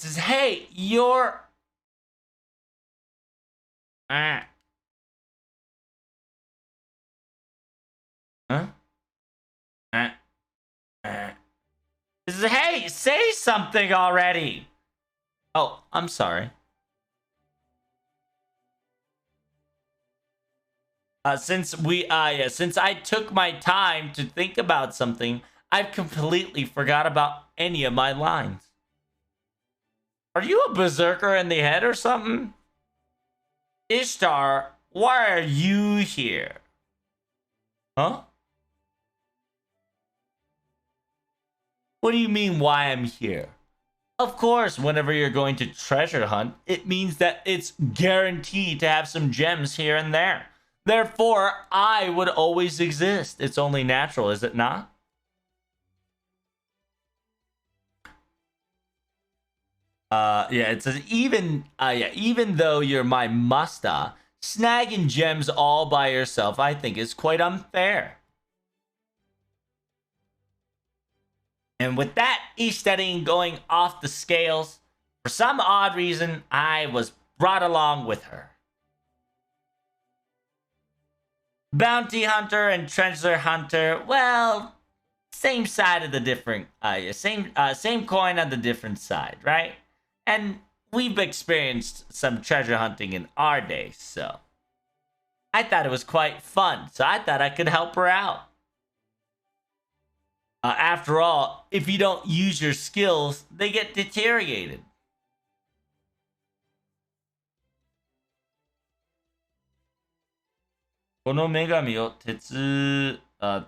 It says, hey, you're... Huh? It says, hey, say something already. Oh, I'm sorry. Since I took my time to think about something, I've completely forgot about any of my lines. Are you a berserker in the head or something? Ishtar, why are you here? Huh? What do you mean why I'm here? Of course, whenever you're going to treasure hunt, it means that it's guaranteed to have some gems here and there. Therefore, I would always exist. It's only natural, is it not? Yeah, it says even though you're my musta, snagging gems all by yourself, I think is quite unfair. And with that studying going off the scales, for some odd reason, I was brought along with her. Bounty hunter and treasure hunter, well, same side of the different, same coin on the different side, right? And we've experienced some treasure hunting in our day, so I thought it was quite fun. So I thought I could help her out. After all, if you don't use your skills, they get deteriorated. この女神を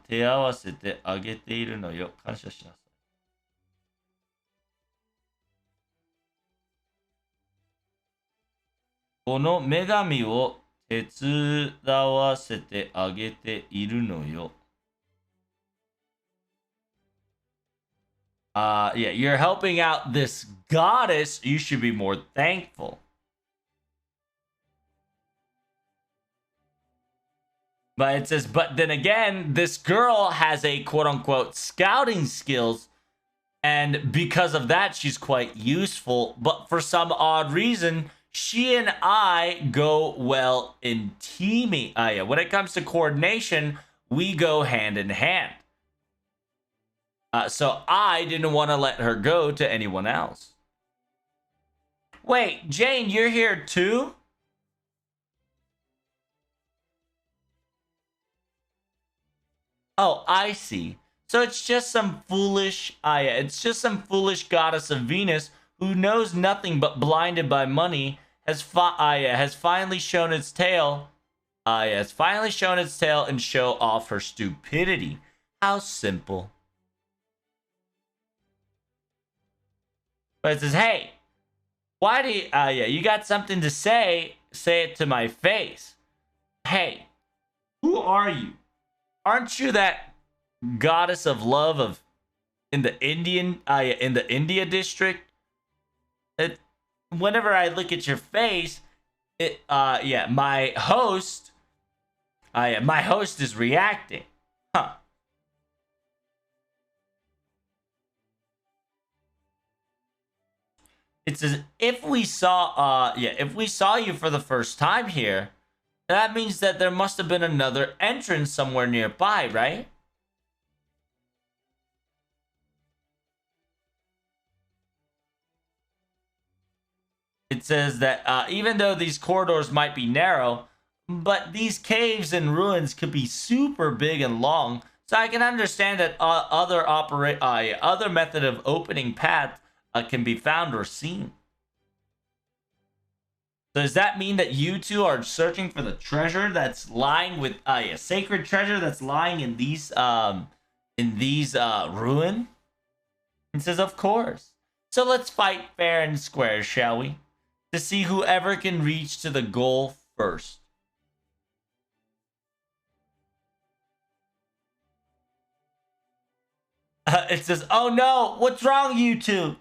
手合わせてあげているのよ。感謝しなさい。この女神を手伝わせてあげているのよ。Yeah, you're helping out this goddess. You should be more thankful. But it says, but then again, this girl has a quote unquote scouting skills. And because of that, she's quite useful. But for some odd reason, she and I go well in teaming. Yeah, when it comes to coordination, we go hand in hand. So I didn't want to let her go to anyone else. Wait, Jane, you're here too? Oh, I see. So it's just some foolish, it's just some foolish goddess of Venus who knows nothing but blinded by money has finally shown its tail. Has finally shown its tail and show off her stupidity. How simple. But it says, hey, why do you, you got something to say? Say it to my face. Hey, who are you? Aren't you that goddess of love of in the India district? Whenever I look at your face, my host is reacting. Huh. It says if we saw you for the first time here, that means that there must have been another entrance somewhere nearby, right? It says that even though these corridors might be narrow, but these caves and ruins could be super big and long. So I can understand that other method of opening path can be found or seen. So does that mean that you two are searching for the treasure that's lying with sacred treasure that's lying in these ruin? It says, of course. So let's fight fair and square, shall we? To see whoever can reach to the goal first. It says, oh no, what's wrong, you two?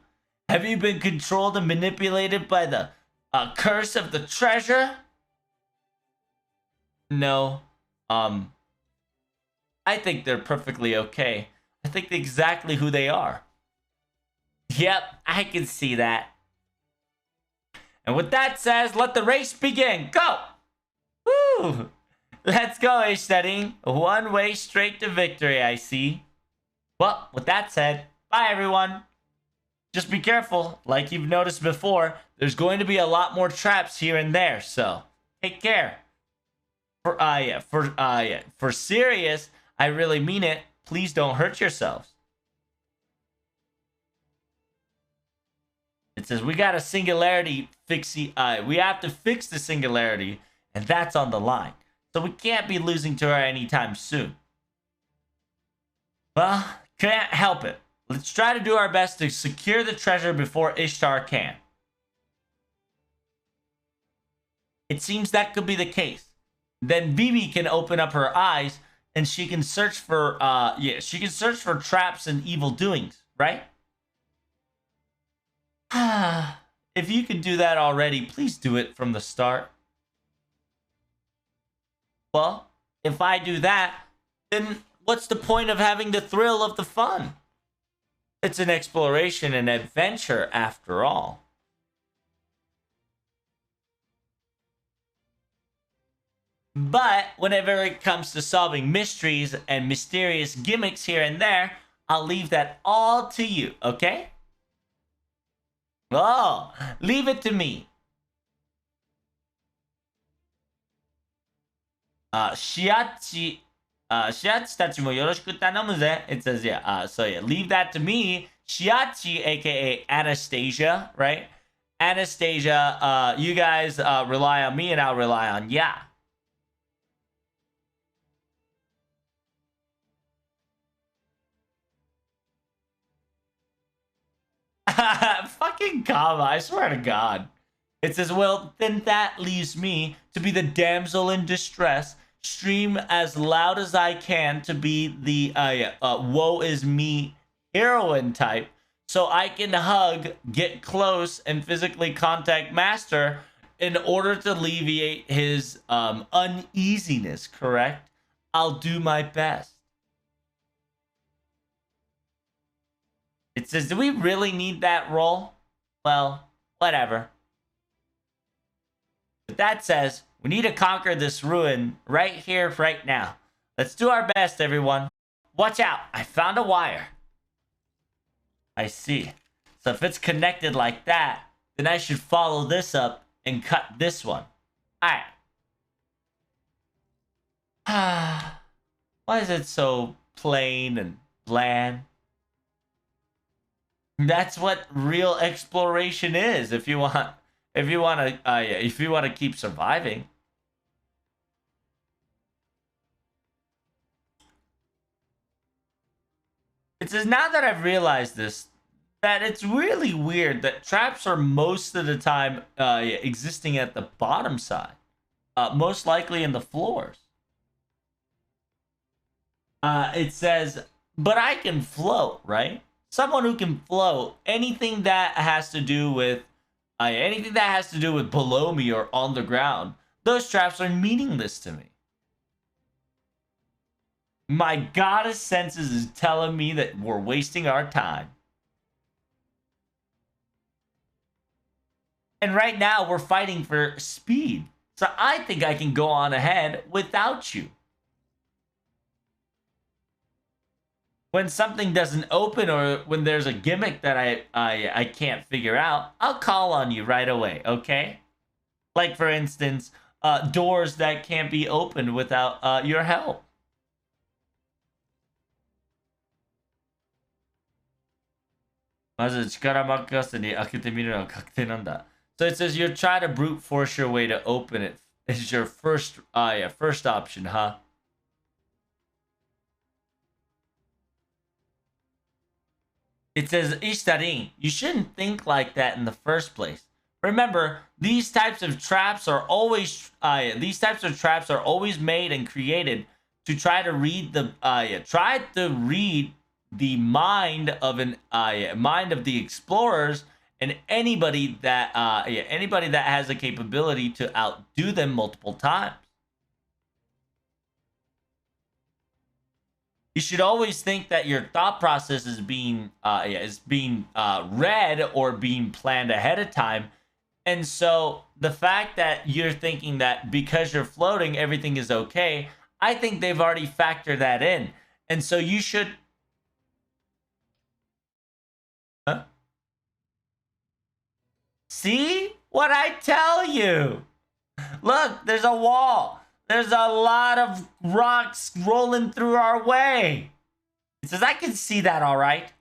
Have you been controlled and manipulated by the curse of the treasure? No. I think they're perfectly okay. I think exactly who they are. Yep, I can see that. And with that says, let the race begin. Go! Woo! Let's go, Ishtarin. One way straight to victory, I see. Well, with that said, bye everyone. Just be careful. Like you've noticed before, there's going to be a lot more traps here and there, so take care. For serious, I really mean it. Please don't hurt yourselves. It says we got a singularity fixie. We have to fix the singularity, and that's on the line. So we can't be losing to her anytime soon. Well, can't help it. Let's try to do our best to secure the treasure before Ishtar can. It seems that could be the case. Then Bibi can open up her eyes and she can search for she can search for traps and evil doings, right? If you can do that already, please do it from the start. Well, if I do that, then what's the point of having the thrill of the fun? It's an exploration and adventure after all. But whenever it comes to solving mysteries and mysterious gimmicks here and there, I'll leave that all to you, okay? Oh, leave it to me. Shiachi tachi mo yoroshiku tanomu ze. It says, yeah, so yeah, leave that to me. Shiachi, aka Anastasia, right? Anastasia, you guys rely on me and I'll rely on ya. Fucking comma, I swear to God. It says, well, then that leaves me to be the damsel in distress, stream as loud as I can to be the woe is me heroine type, so I can hug, get close, and physically contact Master in order to alleviate his uneasiness, correct? I'll do my best. It says, do we really need that role? Well, whatever. But that says, we need to conquer this ruin right here, right now. Let's do our best, everyone. Watch out, I found a wire. I see. So if it's connected like that, then I should follow this up and cut this one. Alright. Why is it so plain and bland? That's what real exploration is. If you want to keep surviving. It says, now that I've realized this, that it's really weird that traps are most of the time existing at the bottom side, most likely in the floors. It says, but I can float, right? Someone who can float, anything that has to do with below me or on the ground, those traps are meaningless to me. My goddess senses is telling me that we're wasting our time. And right now we're fighting for speed. So I think I can go on ahead without you. When something doesn't open or when there's a gimmick that I can't figure out, I'll call on you right away, okay? Like, for instance, doors that can't be opened without your help. So it says you're trying to brute force your way to open it. Is your first option, huh? It says, Ishtarin, you shouldn't think like that in the first place. Remember, these types of traps are always made and created to try to read the mind of the explorers and anybody that has a capability to outdo them multiple times. You should always think that your thought process is being read or being planned ahead of time, And so the fact that you're thinking that because you're floating, everything is okay, I think they've already factored that in. And so you should. Huh? See what I tell you? Look, there's a wall. There's a lot of rocks rolling through our way. It says, I can see that all right.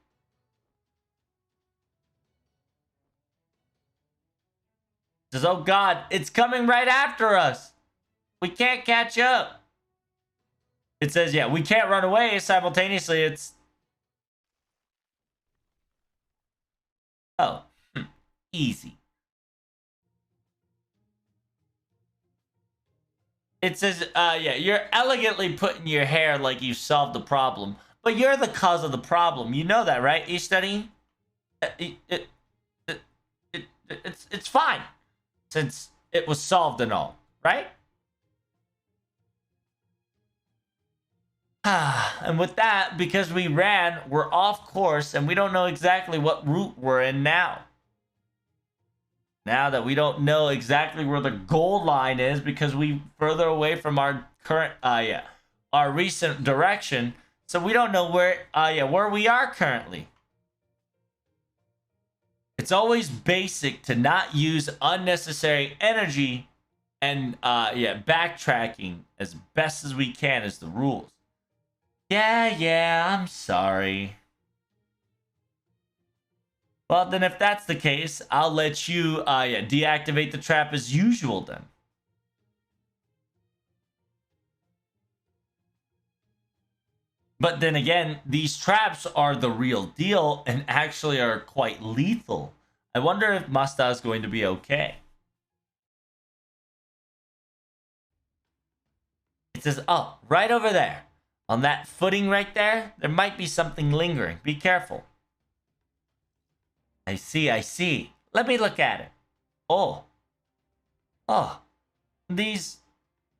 It says, oh God, it's coming right after us. We can't catch up. It says, yeah, we can't run away simultaneously. It's. Oh, easy. It says, yeah, you're elegantly putting your hair like you solved the problem, but you're the cause of the problem. You know that, right? You studying? It, it's fine since it was solved and all, right? And with that, because we ran, we're off course and we don't know exactly what route we're in now. Now that we don't know exactly where the goal line is because we further away from our current our recent direction, so we don't know where we are currently. It's always basic to not use unnecessary energy, and backtracking as best as we can is the rules. Yeah, I'm sorry. Well, then if that's the case, I'll let you deactivate the trap as usual then. But then again, these traps are the real deal and actually are quite lethal. I wonder if Masta is going to be okay. It says, oh, right over there. On that footing right there, there might be something lingering. Be careful. I see. Let me look at it. Oh. These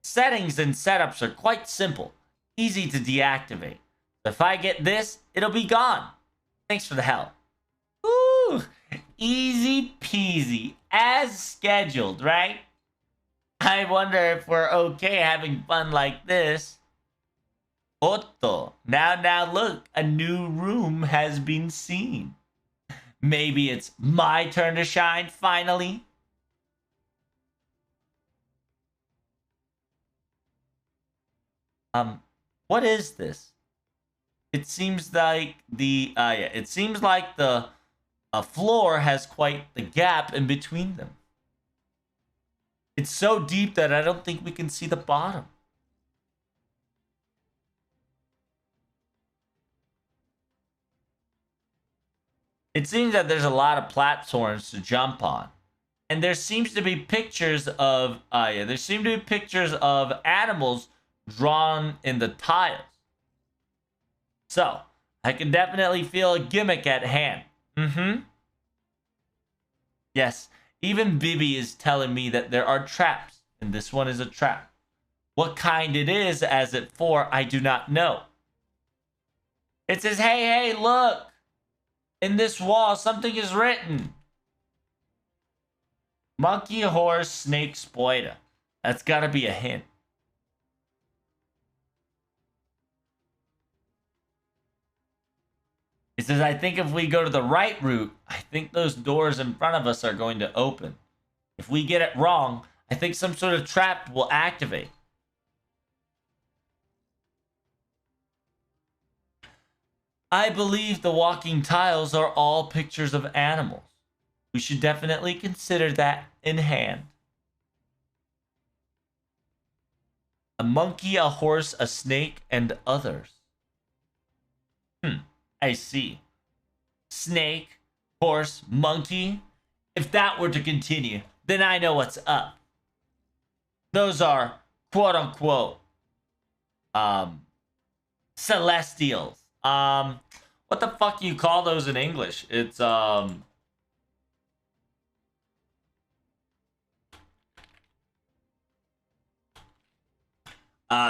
settings and setups are quite simple. Easy to deactivate. If I get this, it'll be gone. Thanks for the help. Ooh, easy peasy. As scheduled, right? I wonder if we're okay having fun like this. Otto. Now look, a new room has been seen. Maybe it's my turn to shine finally. What is this? It seems like the floor has quite the gap in between them. It's so deep that I don't think we can see the bottom. It seems that there's a lot of platforms to jump on. And there seems to be pictures of animals drawn in the tiles. So, I can definitely feel a gimmick at hand. Yes, even Bibi is telling me that there are traps, and this one is a trap. What kind it is as it for, I do not know. It says, hey, look! In this wall, something is written. Monkey, horse, snake, spider. That's gotta be a hint. It says, I think if we go to the right route, I think those doors in front of us are going to open. If we get it wrong, I think some sort of trap will activate. I believe the walking tiles are all pictures of animals. We should definitely consider that in hand. A monkey, a horse, a snake, and others. I see. Snake, horse, monkey. If that were to continue, then I know what's up. Those are quote unquote celestials. What the fuck do you call those in English? It's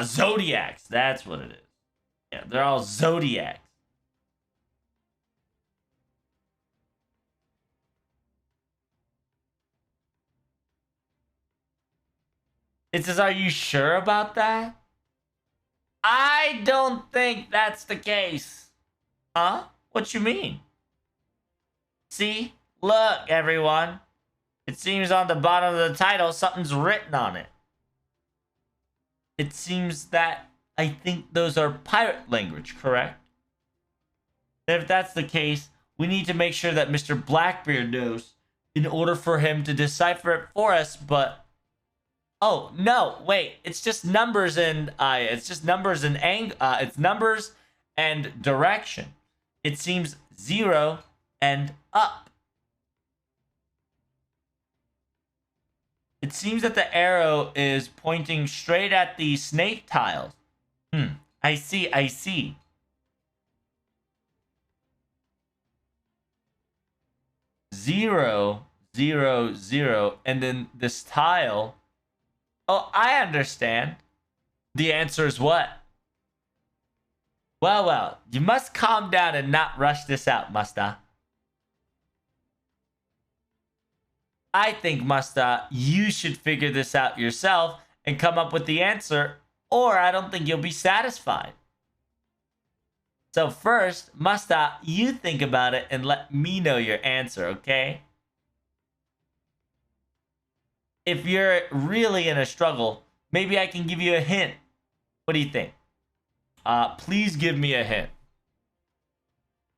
zodiacs. That's what it is. Yeah, they're all zodiacs. It says, are you sure about that? I don't think that's the case. Huh? What you mean? See? Look, everyone. It seems on the bottom of the title, something's written on it. It seems that I think those are pirate language, correct? If that's the case, we need to make sure that Mr. Blackbeard knows in order for him to decipher it for us, but oh, no, wait. It's just numbers and it's numbers and direction. It seems 0 and up. It seems that the arrow is pointing straight at the snake tiles. I see. 0, 0, 0, and then this tile. Oh, I understand. The answer is what? Well, you must calm down and not rush this out, Musta. I think, Musta, you should figure this out yourself and come up with the answer, or I don't think you'll be satisfied. So first, Musta, you think about it and let me know your answer, okay? If you're really in a struggle, maybe I can give you a hint. What do you think? Please give me a hint.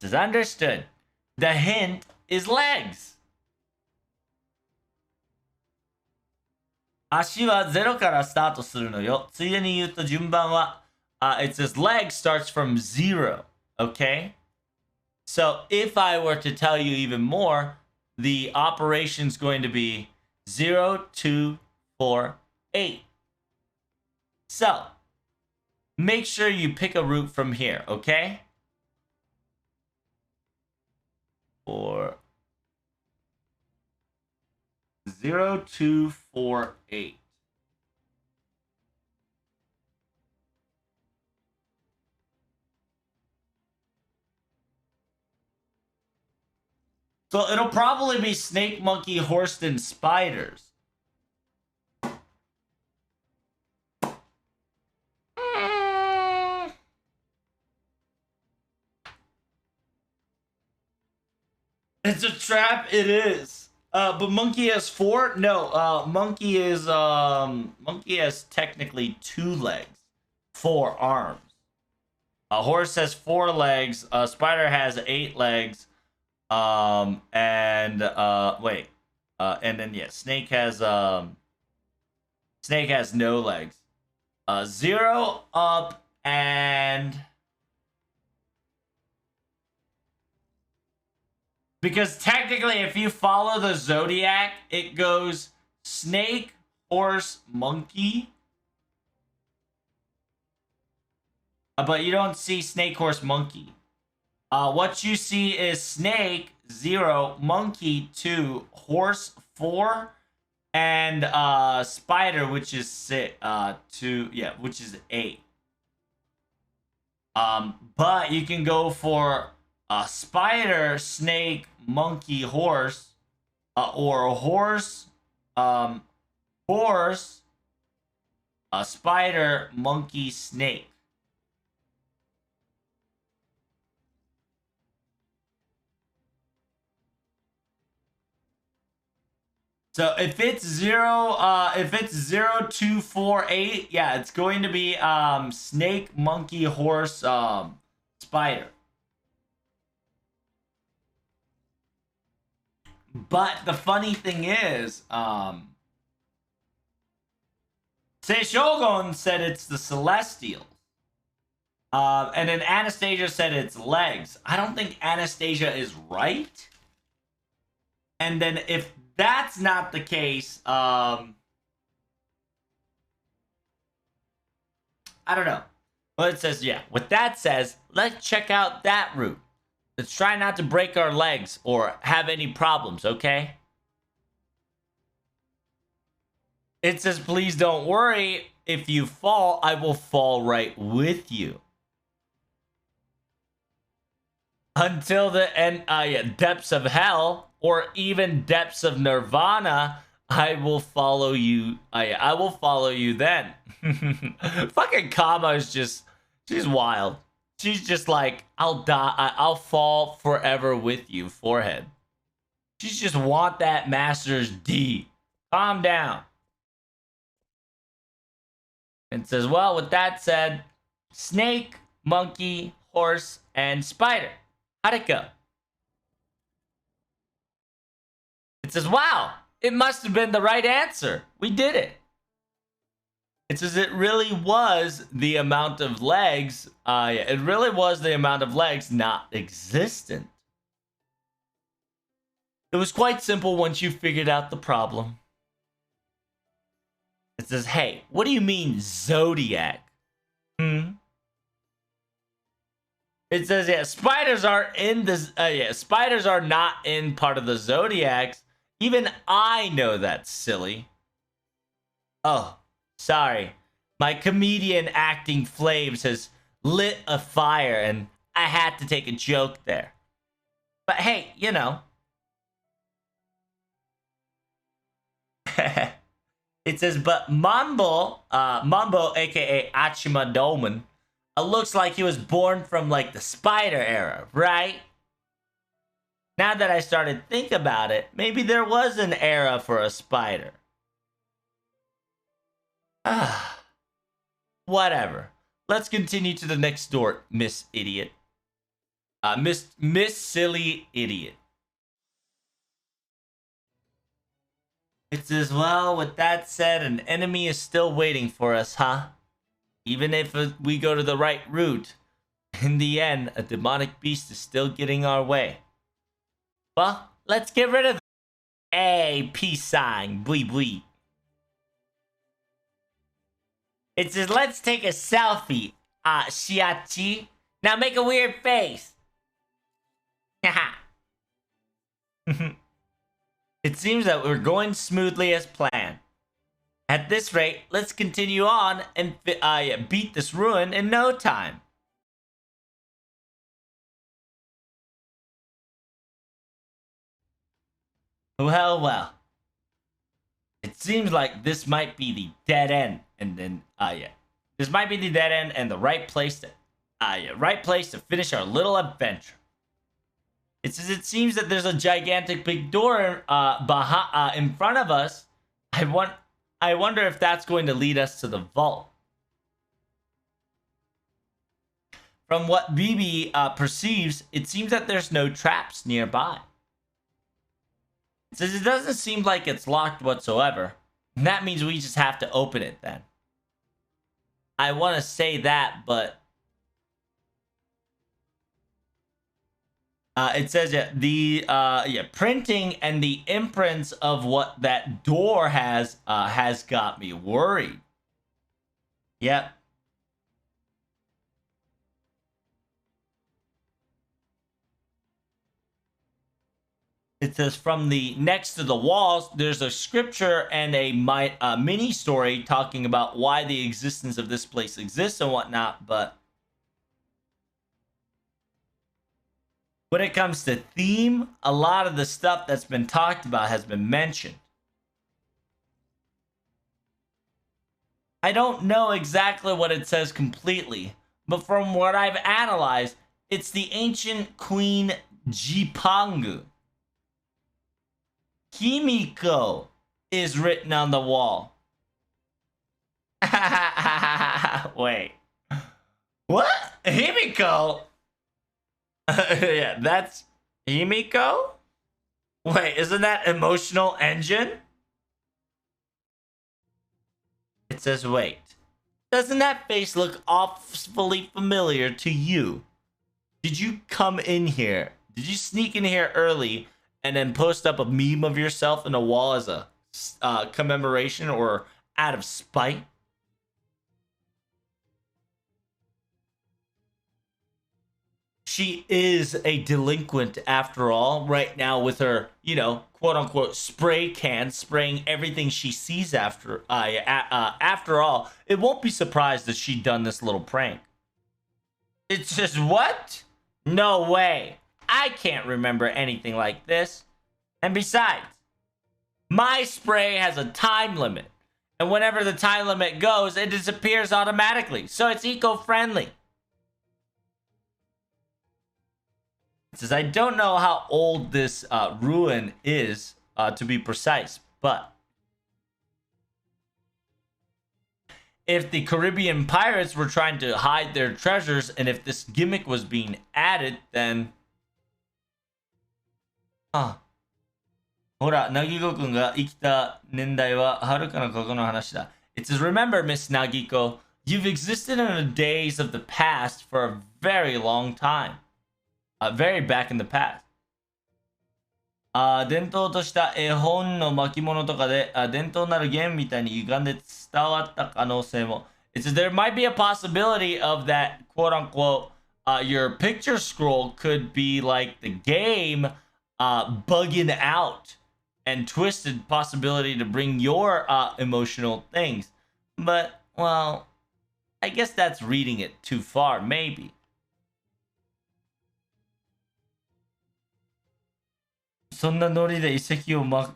This is understood. The hint is legs. 足は0からスタートするのよ。ついでに言うと順番は it says leg starts from 0, okay? So if I were to tell you even more, the operation's going to be 0, 2, 4, 8. So make sure you pick a route from here, okay? 4, 0, 2, 4, 8. So it'll probably be snake, monkey, horse, and spiders. It's a trap. It is. But monkey has 4. No. Monkey has technically 2 legs, 4 arms. A horse has 4 legs. A spider has 8 legs. And then snake has no legs. 0 up and because technically if you follow the zodiac, it goes snake, horse, monkey. But you don't see snake, horse, monkey. What you see is snake 0, monkey 2, horse 4, and spider, which is 2, which is 8. But you can go for spider, snake, monkey, horse, or horse, spider, monkey, snake. So if it's 0, 2, 4, 8, yeah, it's going to be snake, monkey, horse, spider. But the funny thing is, Seishogun said it's the Celestials. And then Anastasia said it's legs. I don't think Anastasia is right. And then if that's not the case, I don't know. But it says, yeah. With that says, let's check out that route. Let's try not to break our legs or have any problems, okay? It says, please don't worry. If you fall, I will fall right with you. Until the end, depths of hell, or even depths of nirvana, I will follow you. I will follow you then. Fucking Kama is just, she's wild. She's just like, I'll die. I'll fall forever with you, forehead. She's just want that master's D. Calm down. And says, well, with that said, snake, monkey, horse, and spider. How'd it go? It says, wow, it must have been the right answer. We did it. It says it really was the amount of legs. It really was the amount of legs not existent. It was quite simple once you figured out the problem. It says, hey, what do you mean zodiac? It says, yeah, spiders are in the spiders are not in part of the zodiacs. Even I know that's silly. Oh, sorry. My comedian acting flames has lit a fire and I had to take a joke there. But hey, you know. It says, but Mambo, aka Achima Doman, looks like he was born from like the spider era, right? Now that I started to think about it, maybe there was an era for a spider. Whatever. Let's continue to the next door, Miss Idiot. Miss Silly Idiot. It says, well, with that said, an enemy is still waiting for us, huh? Even if we go to the right route, in the end, a demonic beast is still getting our way. Well, let's get rid of it. Hey, peace sign, blee blee. It says, let's take a selfie, Shiachi. Now make a weird face. Haha. It seems that we're going smoothly as planned. At this rate, let's continue on and beat this ruin in no time. Well, well. It seems like this might be the dead end, and then, this might be the dead end and the right place to finish our little adventure. It says it seems that there's a gigantic big door in front of us. I wonder if that's going to lead us to the vault. From what BB perceives, it seems that there's no traps nearby. It says it doesn't seem like it's locked whatsoever. And that means we just have to open it then. I want to say that, but it says the printing and the imprints of what that door has got me worried. Yep. It says from the next to the walls, there's a scripture and a mini story talking about why the existence of this place exists and whatnot, but when it comes to theme, a lot of the stuff that's been talked about has been mentioned. I don't know exactly what it says completely, but from what I've analyzed, it's the ancient Queen Jipangu. Kimiko is written on the wall. Wait. What? Himiko? Yeah, that's Himiko? Wait, isn't that emotional engine? It says, wait. Doesn't that face look awfully familiar to you? Did you come in here? Did you sneak in here early and then post up a meme of yourself in a wall as a commemoration or out of spite? She is a delinquent after all, right now with her, you know, quote unquote spray can spraying everything she sees after all. It won't be surprised that she done this little prank. It's just what? No way. I can't remember anything like this. And besides, My spray has a time limit. And whenever the time limit goes, it disappears automatically. So it's eco-friendly. It says, I don't know how old this ruin is, to be precise, but if the Caribbean pirates were trying to hide their treasures, and if this gimmick was being added, then...ほら、Nagiko君が生きた年代は遥かな過去の話だ. It says, remember, Miss Nagiko, you've existed in the days of the past for a very long time. Very back in the past. 伝統とした絵本の巻物とかで、伝統なるゲームみたいに歪んで伝わった可能性も. It says, there might be a possibility of that, quote unquote, your picture scroll could be like the game bugging out and twisted possibility to bring your emotional things. But, well, I guess that's reading it too far, maybe. そんなノリで遺跡を魔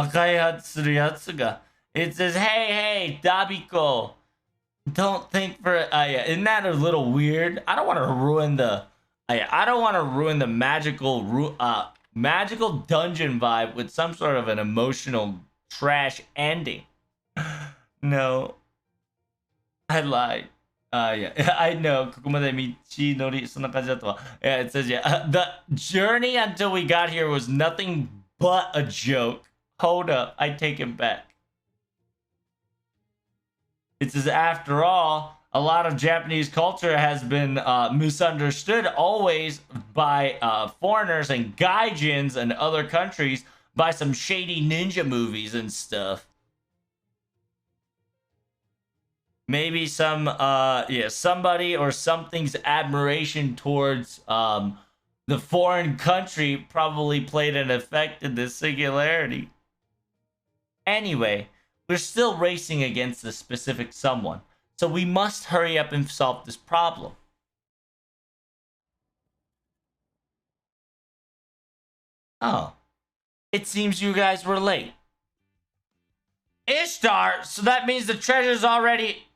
開発するやつが. It says, hey, Dabiko, don't think for, isn't that a little weird? I don't want to ruin the, magical dungeon vibe with some sort of an emotional trash ending. No, I lied. I know. ここまで道のりそんな感じだったわ. Yeah, it says, the journey until we got here was nothing but a joke. Hold up, I take it back. It says, after all, a lot of Japanese culture has been misunderstood always by foreigners and gaijins and other countries by some shady ninja movies and stuff. Maybe somebody or something's admiration towards the foreign country probably played an effect in this singularity. Anyway, we're still racing against a specific someone, so we must hurry up and solve this problem. Oh, it seems you guys were late. Ishtar, so that means the treasure's already...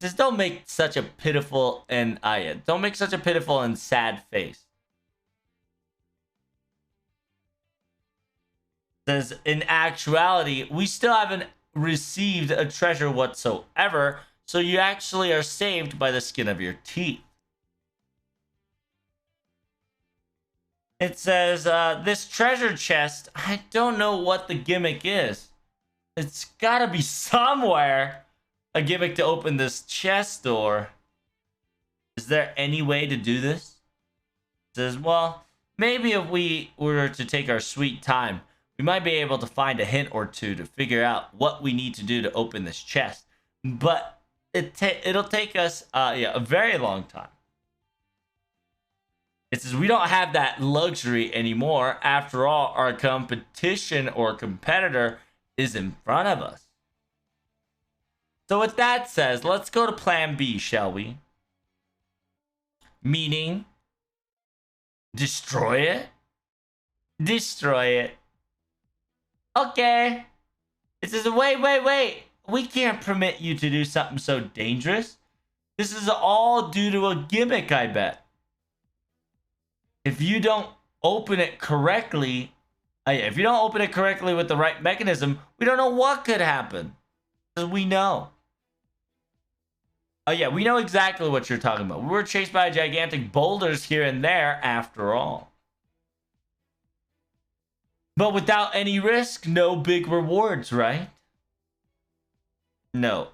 Just don't make such a pitiful and don't make such a pitiful and sad face. Says, in actuality, we still haven't received a treasure whatsoever, so you actually are saved by the skin of your teeth. It says, this treasure chest, I don't know what the gimmick is. It's gotta be somewhere. A gimmick to open this chest door. Is there any way to do this? It says, well, maybe if we were to take our sweet time, we might be able to find a hint or two to figure out what we need to do to open this chest. But it'll take us a very long time. It says we don't have that luxury anymore. After all, our competition or competitor is in front of us. So with that says, let's go to plan B, shall we? Meaning, destroy it? Destroy it. Okay. It says, wait. We can't permit you to do something so dangerous. This is all due to a gimmick, I bet. If you don't open it correctly, with the right mechanism, we don't know what could happen. Because we know. Oh yeah, we know exactly what you're talking about. We were chased by gigantic boulders here and there, after all. But without any risk, no big rewards, right? No,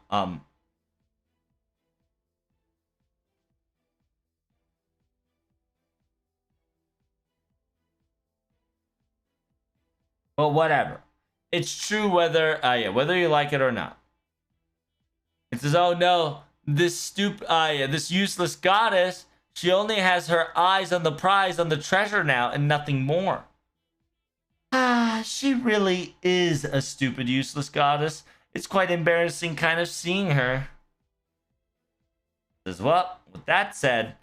Well, whatever. It's true whether you like it or not. It says, oh no, this useless goddess, she only has her eyes on the prize, on the treasure now, and nothing more. She really is a stupid, useless goddess. It's quite embarrassing kind of seeing her. It says, well, with that said,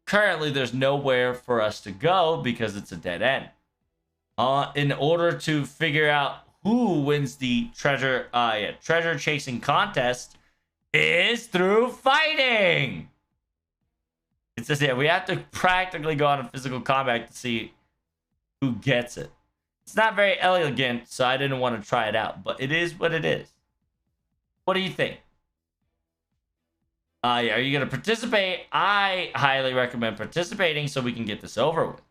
currently there's nowhere for us to go because it's a dead end. in order to figure out who wins the treasure chasing contest is through fighting. It says, yeah, we have to practically go on a physical combat to see who gets it. It's not very elegant, so I didn't want to try it out, but it is what it is. What do you think? Are you going to participate? I highly recommend participating so we can get this over with.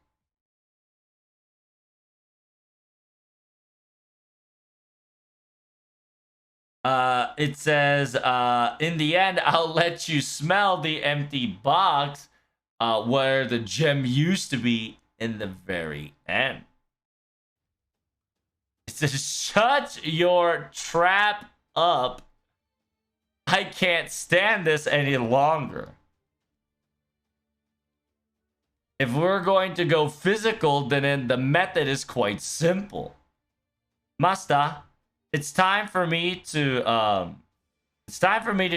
It says, in the end, I'll let you smell the empty box where the gem used to be in the very end. It says, shut your trap up. I can't stand this any longer. If we're going to go physical, then the method is quite simple. Master, it's time for me to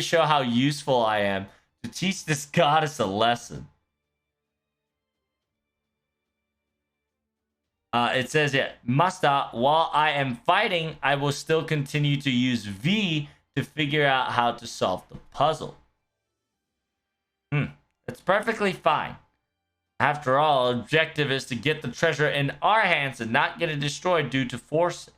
show how useful I am to teach this goddess a lesson. It says, yeah, Master, while I am fighting, I will still continue to use V to figure out how to solve the puzzle. It's perfectly fine. After all, objective is to get the treasure in our hands and not get it destroyed due to forcing.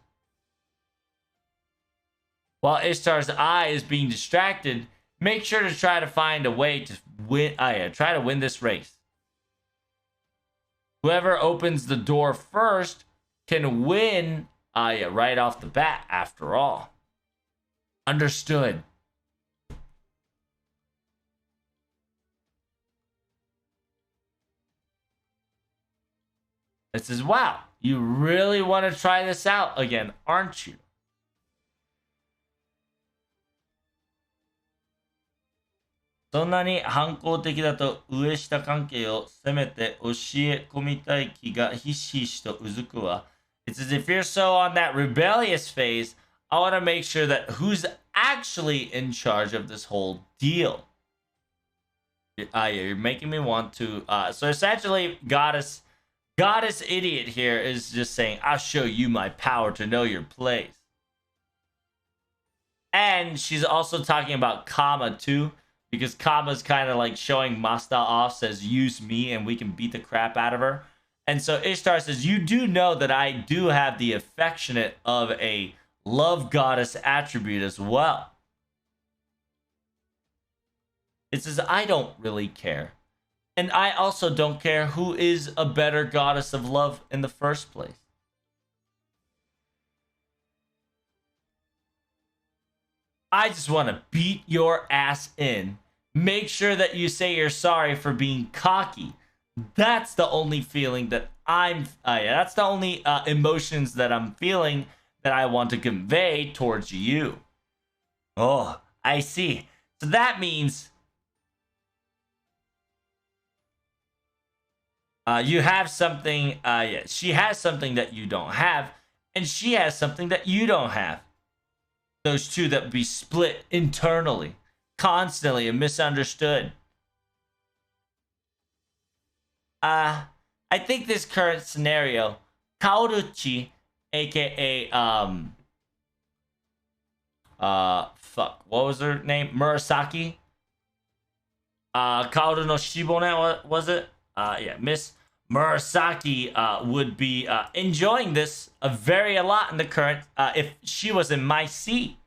While Ishtar's eye is being distracted, make sure to try to find a way to win. Try to win this race. Whoever opens the door first can win. Right off the bat. After all, understood. It says, "Wow, you really want to try this out again, aren't you?" "そんなに反抗的だと上下関係をせめて教え込みたい気がひしひしとうずくわ." It says, if you're so on that rebellious phase, I want to make sure that who's actually in charge of this whole deal. You're making me want to. So essentially, Goddess Idiot here is just saying, I'll show you my power to know your place. And she's also talking about Kama too, because Kama's kind of like showing Masta off, says, use me and we can beat the crap out of her. And so Ishtar says, you do know that I do have the affectionate of a love goddess attribute as well. It says, I don't really care. And I also don't care who is a better goddess of love in the first place. I just want to beat your ass in. Make sure that you say you're sorry for being cocky. That's the only feeling that that's the only emotions that I'm feeling that I want to convey towards you. Oh, I see. So that means you have something, she has something that you don't have, and she has something that you don't have. Those two that be split internally, constantly, and misunderstood. I think this current scenario, Kaoruchi, aka fuck, what was her name? Murasaki. Kaoru no Shibone, was it? Yeah, Miss Murasaki would be enjoying this a lot in the current if she was in my seat.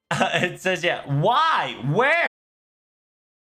It says, yeah, why? Where?